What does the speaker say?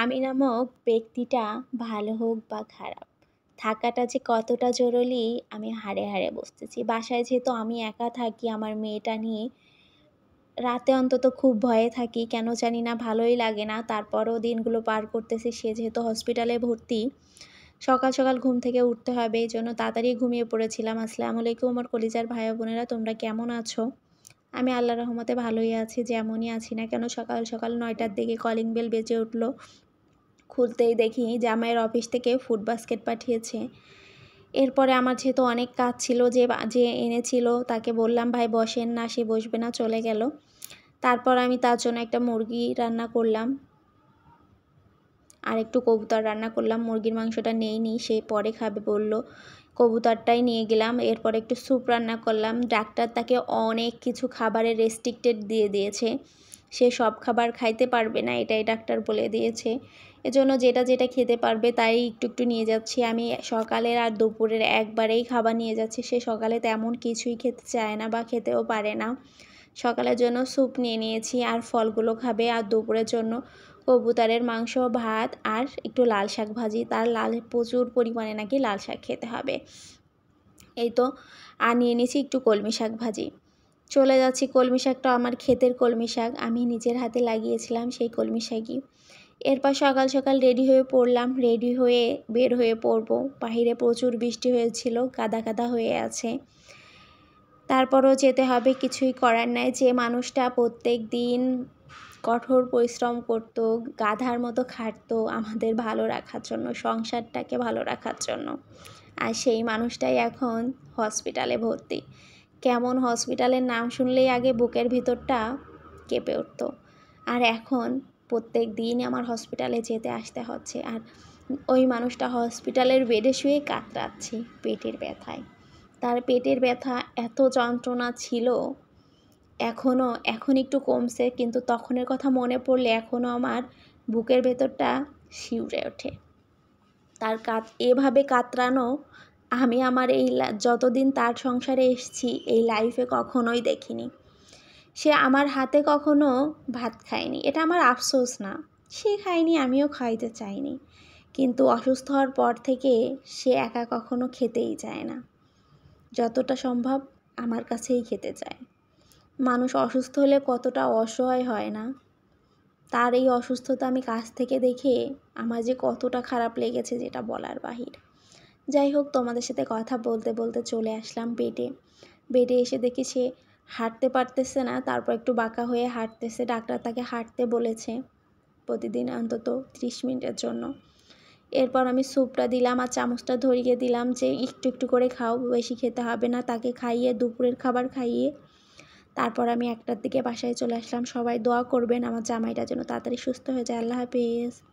আমি নামক ব্যক্তিটা ভালো হোক বা খারাপ, থাকাটা যে কতটা জরুরি আমি হাড়ে, হাড়ে বুঝতেছি। বাসায় যেহেতু আমি একা থাকি আমার মেয়েটা নিয়ে, রাতে অন্তত খুব ভয়ে থাকি। কেন জানি না ভালোই লাগে না। তারপরেও দিনগুলো পার করতেছি। সে যেহেতু হসপিটালে ভর্তি, সকাল, সকাল ঘুম থেকে উঠতে হবে। এজন্য তাড়াতাড়ি ঘুমিয়ে পড়েছিলাম। আসসালামু আলাইকুম আমার কলিজার ভাই ও বোনেরা তোমরা কেমন আছো? আমি আল্লাহর রহমতে ভালোই আছি। যেমনই আছি না কেন সকাল, সকাল ৯ টার দিকে কলিং বেল বেজে উঠল। খুলতেই দেখি জামাইয়ের অফিস থেকে ফুড বাস্কেট পাঠিয়েছে। এরপরে আমার যেহেতু অনেক কাজ ছিল যে এনেছিল তাকে বললাম, "ভাই বসেন না।" সে বসবে না চলে গেল। তারপর আমি তার জন্য একটা মুরগি রান্না করলাম। আর একটু কবুতর রান্না করলাম। মুরগির মাংসটা নেইনি, সে পরে খাবে বলল। কবুতরটাই নিয়ে গেলাম। এরপর একটু স্যুপ রান্না করলাম। ডাক্তার তাকে অনেক কিছু খাবারের রেস্ট্রিক্টেড দিয়ে দিয়েছে। সে সব খাবার খাইতে পারবে না, এটাই ডাক্তার বলে দিয়েছে। এজন্য যেটা, যেটা খেতে পারবে তাই একটু, একটু নিয়ে যাচ্ছি। আমি সকালের আর দুপুরের একবারেই খাবার নিয়ে যাচ্ছি। সে সকালে তেমন কিছুই খেতে চায় না বা খেতেও পারে না। সকালের জন্য স্যুপ নিয়ে নিয়েছি আর ফলগুলো খাবে। আর দুপুরের জন্য কবুতরের মাংস, ভাত আর একটু লাল শাক ভাজি। তার প্রচুর পরিমাণে নাকি লাল শাক খেতে হবে। এই তো আর নিয়ে নিয়েছি একটু কলমি শাক ভাজি। চলে যাচ্ছি, কলমি শাকটা আমার ক্ষেতের কলমি শাক। আমি নিজের হাতে লাগিয়েছিলাম সেই কলমি শাকই। এরপর সকাল, সকাল রেডি হয়ে পড়লাম। রেডি হয়ে বের হয়ে পড়বো। বাহিরে প্রচুর বৃষ্টি হয়েছিল, কাদা, কাদা হয়ে আছে। তারপরও যেতে হবে, কিছুই করার নাই। যে মানুষটা প্রত্যেকদিন কঠোর পরিশ্রম করত, গাধার মতো খাটতো আমাদের ভালো রাখার জন্য, সংসারটাকে ভালো রাখার জন্য। আর সেই মানুষটাই এখন হসপিটালে ভর্তি। কেমন হসপিটালের নাম শুনলেই আগে বুকের ভিতরটা কেঁপে উঠত। আর এখন প্রত্যেক দিনই আমার হসপিটালে যেতে আসতে হচ্ছে। আর ওই মানুষটা হসপিটালের বেডে শুয়ে কাতরাচ্ছে পেটের ব্যথায়। তার পেটের ব্যথা এত যন্ত্রণা ছিল, এখন একটু কমছে, কিন্তু তখনের কথা মনে পড়লে এখনও আমার বুকের ভেতরটা শিউরে ওঠে। তার এভাবে কাতরানো আমি আমার এই যতদিন তার সংসারে এসেছি এই লাইফে কখনোই দেখিনি। সে আমার হাতে কখনো ভাত খায়নি, এটা আমার আফসোস না। সে খায়নি, আমিও খাইতে চাইনি, কিন্তু অসুস্থ হওয়ার পর থেকে সে একা কখনো খেতেই চায় না। যতটা সম্ভব আমার কাছেই খেতে চায়। মানুষ অসুস্থ হলে কতটা অসহায় হয় না? তার এই অসুস্থতা আমি কাছ থেকে দেখে আমার যে কতটা খারাপ লেগেছে যেটা বলার বাহির। যাই হোক, তোমাদের সাথে কথা বলতে বলতে চলে আসলাম বেডে। বেডে এসে দেখি সে হাঁটতে পারতেছে না, তারপর একটু বাঁকা হয়ে হাঁটতেছে। ডাক্তার তাকে হাঁটতে বলেছে প্রতিদিন অন্তত 30 মিনিটের জন্য। এরপর আমি স্যুপটা দিলাম আর চামচটা ধরিয়ে দিলাম যে একটু একটু করে খাও, বেশি খেতে হবে না। তাকে খাইয়ে দুপুরের খাবার খাইয়ে তারপর আমি 1টার দিকে বাসায় চলে আসলাম। সবাই দোয়া করবেন আমার জামাইটা যেন তাড়াতাড়ি সুস্থ হয়ে যায়। আল্লাহ হাফেজ।